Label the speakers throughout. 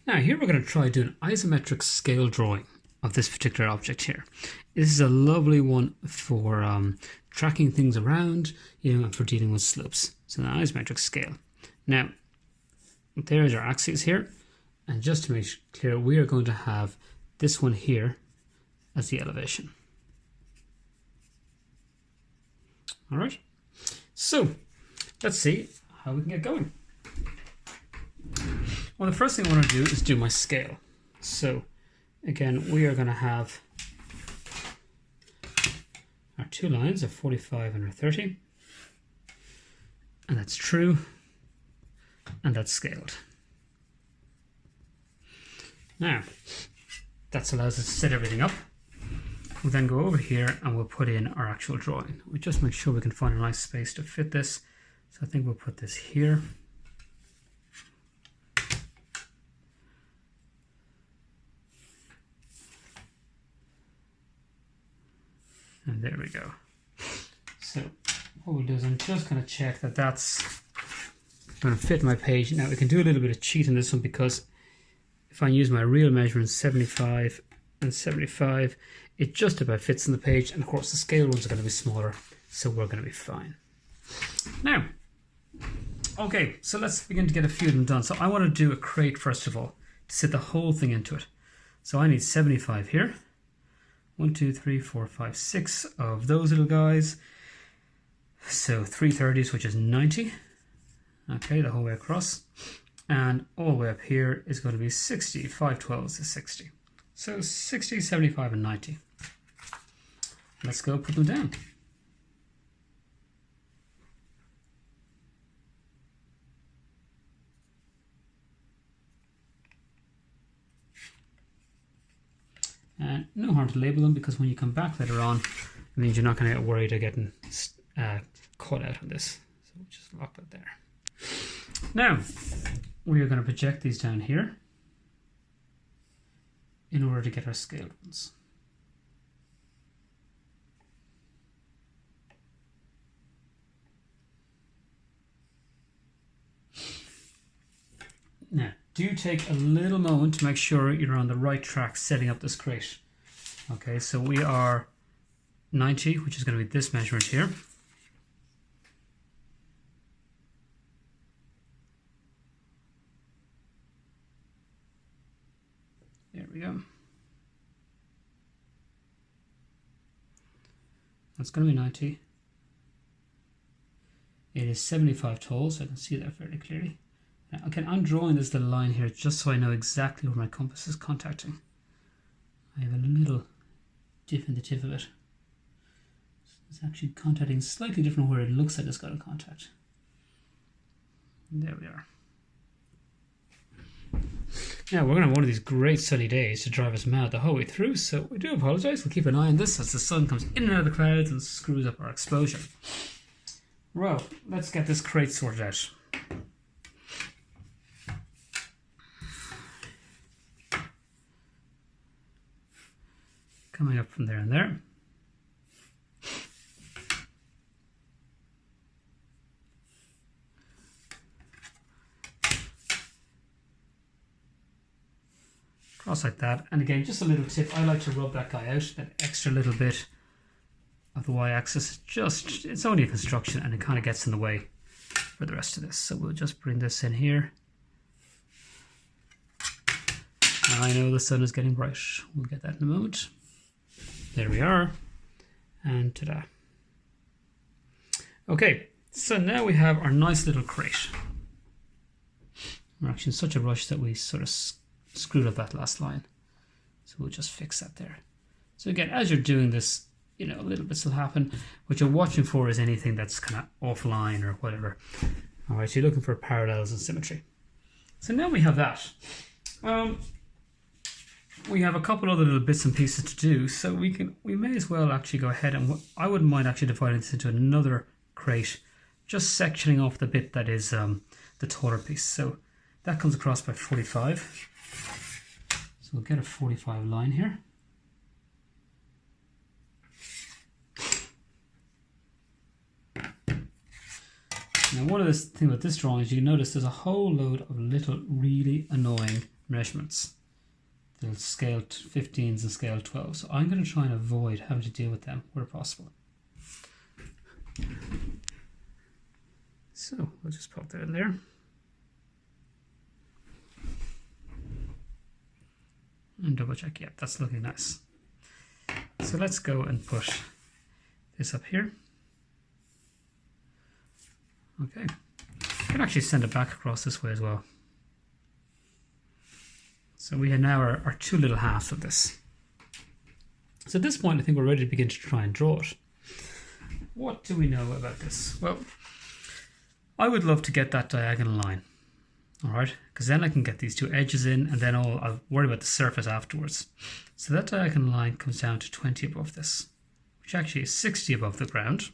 Speaker 1: Now here we're going to try doing an isometric scale drawing of this particular object here. This is a lovely one for tracking things around, and for dealing with slopes. So the isometric scale. Now, there's our axes here, and just to make clear, we are going to have this one here as the elevation. All right. So let's see how we can get going. Well, the first thing I want to do is do my scale. So again, we are going to have our two lines of 45 and our 30, and that's true, and that's scaled. Now, that allows us to set everything up. We'll then go over here and we'll put in our actual drawing. We'll just make sure we can find a nice space to fit this. So I think we'll put this here. And there we go. So what we'll do is I'm just going to check that that's going to fit my page. Now we can do a little bit of cheat on this one, because if I use my real measurements, 75 and 75, it just about fits on the page. And of course the scale ones are going to be smaller, so we're going to be fine. Now, okay, so let's begin to get a few of them done. So I want to do a crate first of all, to sit the whole thing into it. So I need 75 here. 1, 2, 3, 4, 5, 6 of those little guys. So 3 30s, which is 90. Okay, the whole way across. And all the way up here is going to be 60. 5 12s is 60. So 60, 75, and 90. Let's go put them down. And no harm to label them, because when you come back later on, it means you're not going to get worried of getting caught out on this. So we'll just lock that there. Now, we are going to project these down here in order to get our scaled ones. Now, do take a little moment to make sure you're on the right track setting up this crate. Okay, so we are 90, which is going to be this measurement here. There we go. That's going to be 90. It is 75 tall, so I can see that fairly clearly. Okay, I'm drawing this little line here just so I know exactly where my compass is contacting. I have a little dip in the tip of it. It's actually contacting slightly different where it looks like it's got a contact. There we are. Now we're going to have one of these great sunny days to drive us mad the whole way through, so we do apologise. We'll keep an eye on this as the sun comes in and out of the clouds and screws up our exposure. Well, let's get this crate sorted out. Coming up from there and there. Cross like that. And again, just a little tip, I like to rub that guy out, that extra little bit of the y-axis. It's only a construction and it kind of gets in the way for the rest of this. So we'll just bring this in here. I know the sun is getting bright. We'll get that in a moment. There we are, and ta-da. Okay, so now we have our nice little crate. We're actually in such a rush that we sort of screwed up that last line. So we'll just fix that there. So again, as you're doing this, little bits will happen. What you're watching for is anything that's kind of offline or whatever. All right, so you're looking for parallels and symmetry. So now we have that. We have a couple other little bits and pieces to do, so we may as well actually go ahead and I wouldn't mind actually dividing this into another crate, just sectioning off the bit that is the taller piece. So that comes across by 45. So we'll get a 45 line here. Now one of the things with this drawing is you notice there's a whole load of little really annoying measurements. They'll scale 15s and scale 12. So I'm going to try and avoid having to deal with them where possible. So we'll just pop that in there. And double check, yeah, that's looking nice. So let's go and put this up here. Okay, I can actually send it back across this way as well. So we have now our two little halves of this. So at this point, I think we're ready to begin to try and draw it. What do we know about this? Well, I would love to get that diagonal line, all right? Because then I can get these two edges in, and then I'll worry about the surface afterwards. So that diagonal line comes down to 20 above this, which actually is 60 above the ground.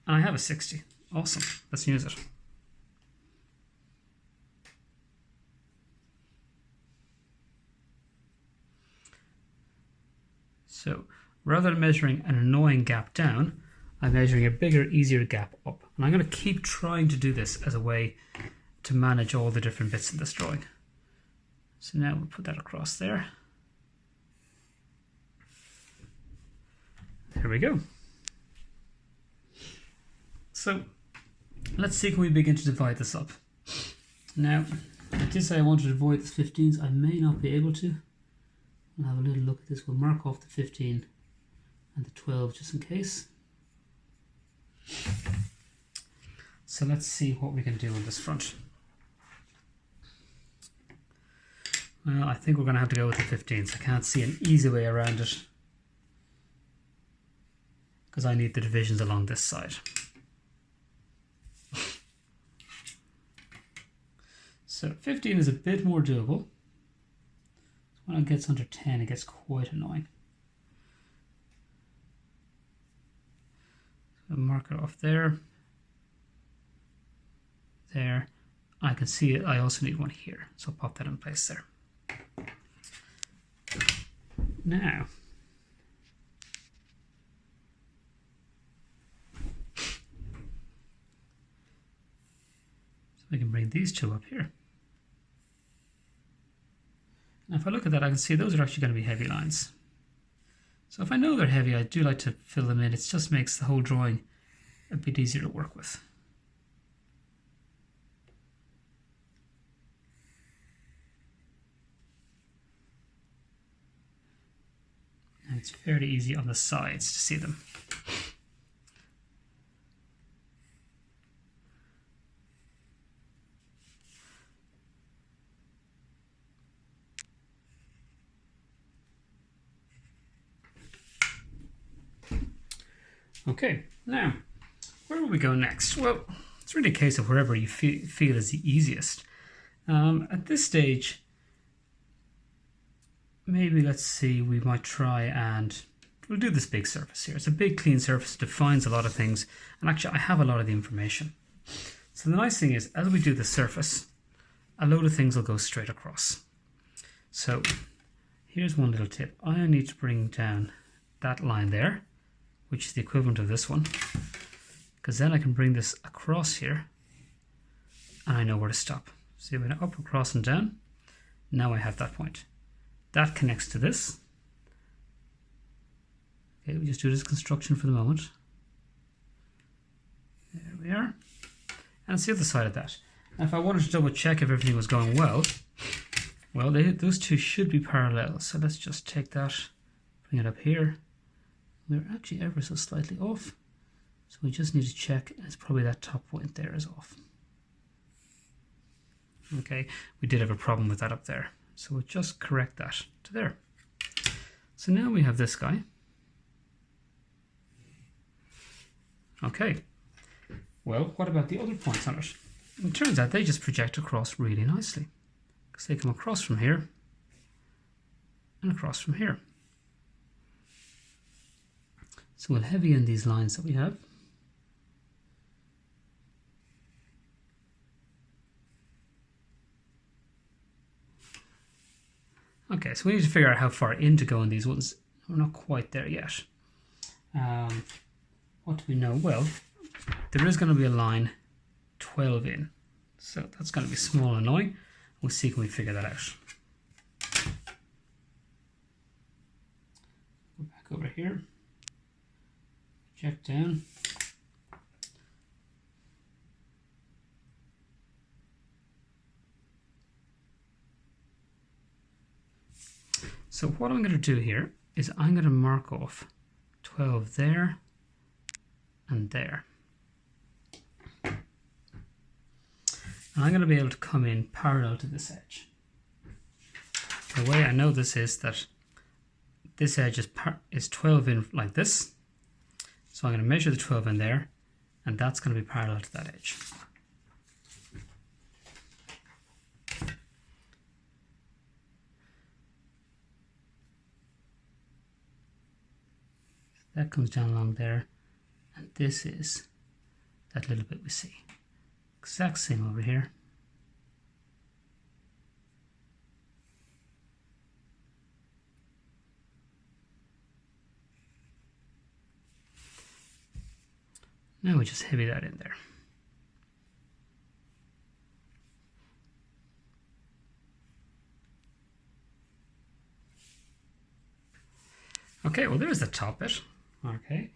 Speaker 1: And I have a 60. Awesome. Let's use it. So rather than measuring an annoying gap down, I'm measuring a bigger, easier gap up. And I'm going to keep trying to do this as a way to manage all the different bits in this drawing. So now we'll put that across there. There we go. So let's see, can we begin to divide this up? Now, I did say I wanted to avoid the 15s. I may not be able to. We'll have a little look at this. We'll mark off the 15 and the 12 just in case. So let's see what we can do on this front. Well, I think we're going to have to go with the 15s. I can't see an easy way around it because I need the divisions along this side. So 15 is a bit more doable. When it gets under 10, it gets quite annoying. So I'll mark it off there. There. I can see it. I also need one here. So I'll pop that in place there. Now, so we can bring these two up here. Now if I look at that, I can see those are actually going to be heavy lines. So if I know they're heavy, I do like to fill them in. It just makes the whole drawing a bit easier to work with. And it's fairly easy on the sides to see them. Okay, now, where will we go next? Well, it's really a case of wherever you feel is the easiest. At this stage, maybe let's see, we might try and we'll do this big surface here. It's a big clean surface, it defines a lot of things, and actually I have a lot of the information. So the nice thing is, as we do the surface, a load of things will go straight across. So here's one little tip. I need to bring down that line there, which is the equivalent of this one, because then I can bring this across here and I know where to stop. See, when I up, across and down, now I have that point. That connects to this. Okay, we just do this construction for the moment. There we are. And it's the other side of that. Now if I wanted to double check if everything was going well, those two should be parallel. So let's just take that, bring it up here. We're actually ever so slightly off. So we just need to check, it's probably that top point there is off. Okay, we did have a problem with that up there. So we'll just correct that to there. So now we have this guy. Okay, well, what about the other points on it? It turns out they just project across really nicely, because they come across from here and across from here. So we'll heavy in these lines that we have. Okay, so we need to figure out how far in to go in these ones. We're not quite there yet. What do we know? Well, there is going to be a line 12 in. So that's going to be small and annoying. We'll see can we figure that out. Go back over here, check down. So what I'm going to do here is I'm going to mark off 12 there and there. And I'm going to be able to come in parallel to this edge. The way I know this is that this edge is 12 in like this. So I'm going to measure the 12 in there, and that's going to be parallel to that edge. That comes down along there, and this is that little bit we see. Exact same over here. Now we just heavy that in there. Okay, well there's the top bit. Okay,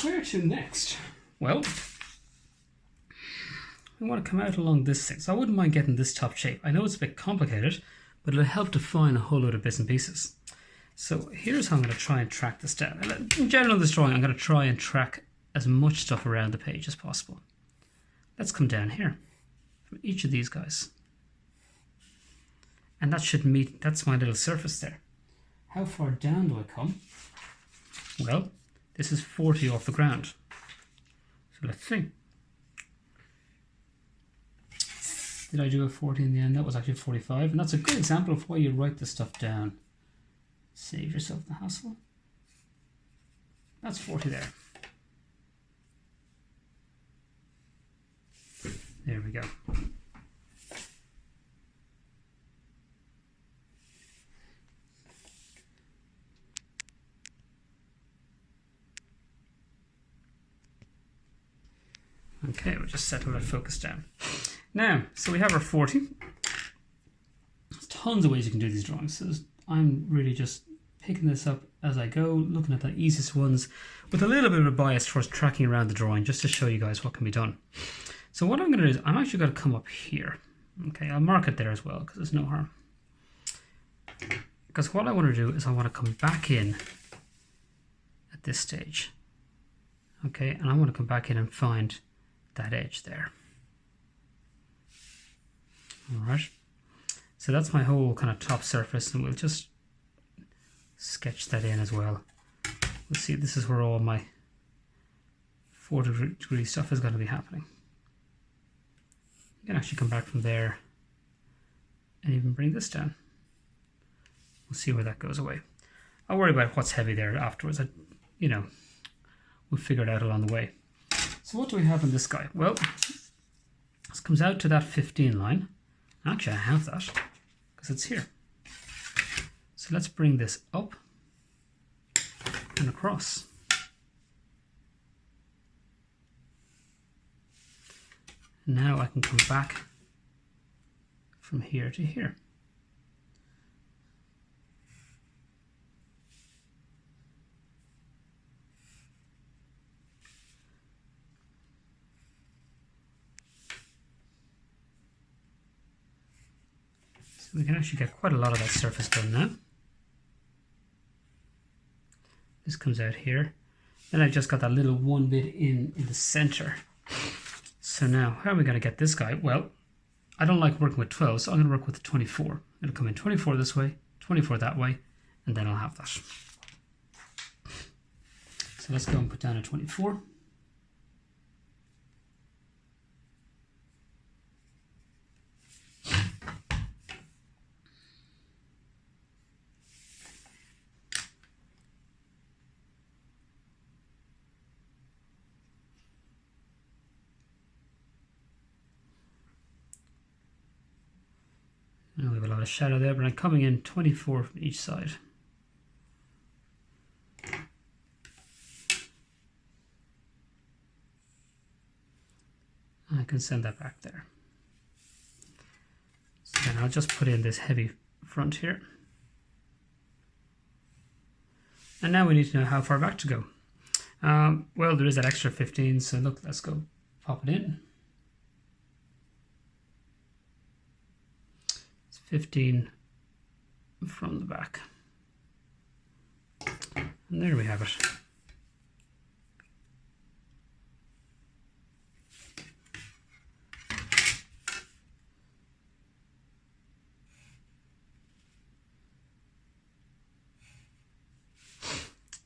Speaker 1: where to next? Well, we want to come out along this thing. So I wouldn't mind getting this top shape. I know it's a bit complicated, but it'll help define a whole load of bits and pieces. So here's how I'm going to try and track this down. In general, in this drawing, I'm going to try and track as much stuff around the page as possible. Let's come down here from each of these guys. And that should meet, that's my little surface there. How far down do I come? Well, this is 40 off the ground. So let's see. Did I do a 40 in the end? That was actually 45. And that's a good example of why you write this stuff down. Save yourself the hassle. That's 40 there. There we go. Okay, we'll just settle that focus down. Now, so we have our 40. There's tons of ways you can do these drawings. So I'm really just picking this up as I go, looking at the easiest ones with a little bit of a bias towards tracking around the drawing just to show you guys what can be done. So what I'm going to do is I'm actually going to come up here. Okay, I'll mark it there as well because there's no harm. Because what I want to do is I want to come back in at this stage. Okay, and I want to come back in and find that edge there. Alright, so that's my whole kind of top surface, and we'll just sketch that in as well. We'll see, this is where all my 40-degree stuff is going to be happening. You can actually come back from there and even bring this down. We'll see where that goes away. I'll worry about what's heavy there afterwards. We'll figure it out along the way. So what do we have in this guy? Well, this comes out to that 15 line. Actually, I have that because it's here. So let's bring this up and across. Now I can come back from here to here. So we can actually get quite a lot of that surface done now. This comes out here. Then I've just got that little one bit in the center. So now, how are we going to get this guy? Well, I don't like working with 12, so I'm going to work with the 24. It'll come in 24 this way, 24 that way, and then I'll have that. So let's go and put down a 24. We have a lot of shadow there, but I'm coming in 24 from each side. I can send that back there. So I'll just put in this heavy front here. And now we need to know how far back to go. Well, there is that extra 15, so look, let's go pop it in. It's 15 from the back. And there we have it.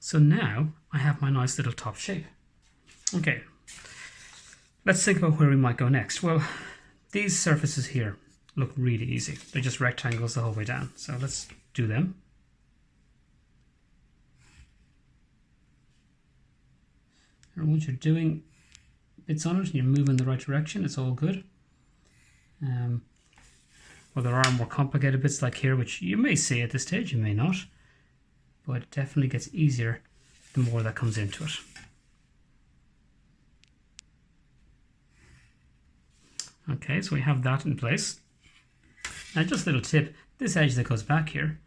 Speaker 1: So now I have my nice little top shape. Okay, let's think about where we might go next. Well, these surfaces here look really easy. They're just rectangles the whole way down. So let's do them. And once you're doing bits on it and you're moving in the right direction, it's all good. Well, there are more complicated bits like here, which you may see at this stage, you may not. But it definitely gets easier the more that comes into it. Okay, so we have that in place. Now just a little tip, this edge that goes back here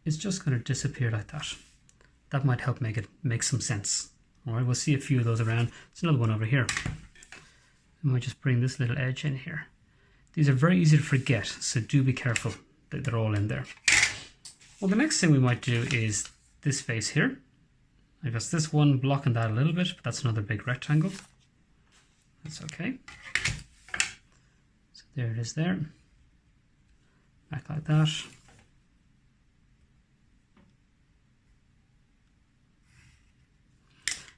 Speaker 1: is just going to disappear like that. That might help make it make some sense. Alright, we'll see a few of those around. There's another one over here. And we'll just bring this little edge in here. These are very easy to forget, so do be careful that they're all in there. Well, the next thing we might do is this face here. I guess this one blocking that a little bit, but that's another big rectangle. That's okay. So there it is there. Back like that.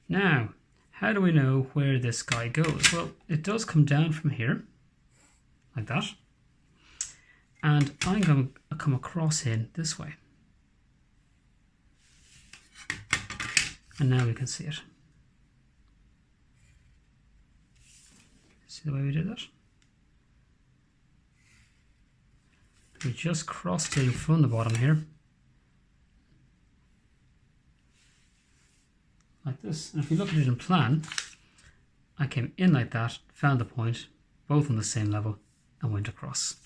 Speaker 1: Now, how do we know where this guy goes? Well, it does come down from here, like that. And I'm going to come across in this way. And now we can see it. See the way we did that? We just crossed in from the bottom here. Like this. And if we look at it in plan, I came in like that, found the point, both on the same level, and went across.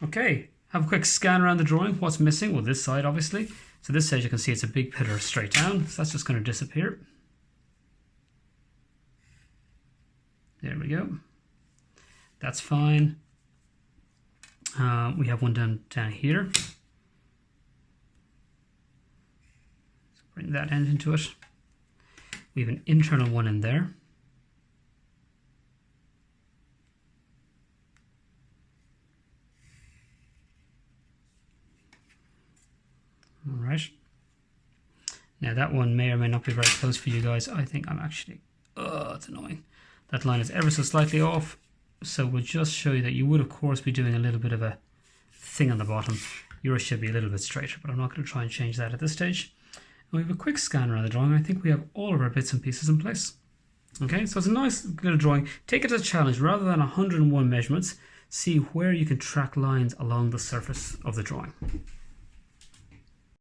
Speaker 1: Okay, have a quick scan around the drawing. What's missing? Well, this side obviously. So this side you can see it's a big pillar straight down, so that's just going to disappear. There we go. That's fine. We have one down here. So bring that end into it. We have an internal one in there. All right. Now that one may or may not be very close for you guys. I think I'm actually, it's annoying. That line is ever so slightly off. So we'll just show you that you would of course be doing a little bit of a thing on the bottom. Yours should be a little bit straighter, but I'm not going to try and change that at this stage. And we have a quick scan around the drawing. I think we have all of our bits and pieces in place. Okay, so it's a nice little drawing. Take it as a challenge. Rather than 101 measurements, see where you can track lines along the surface of the drawing.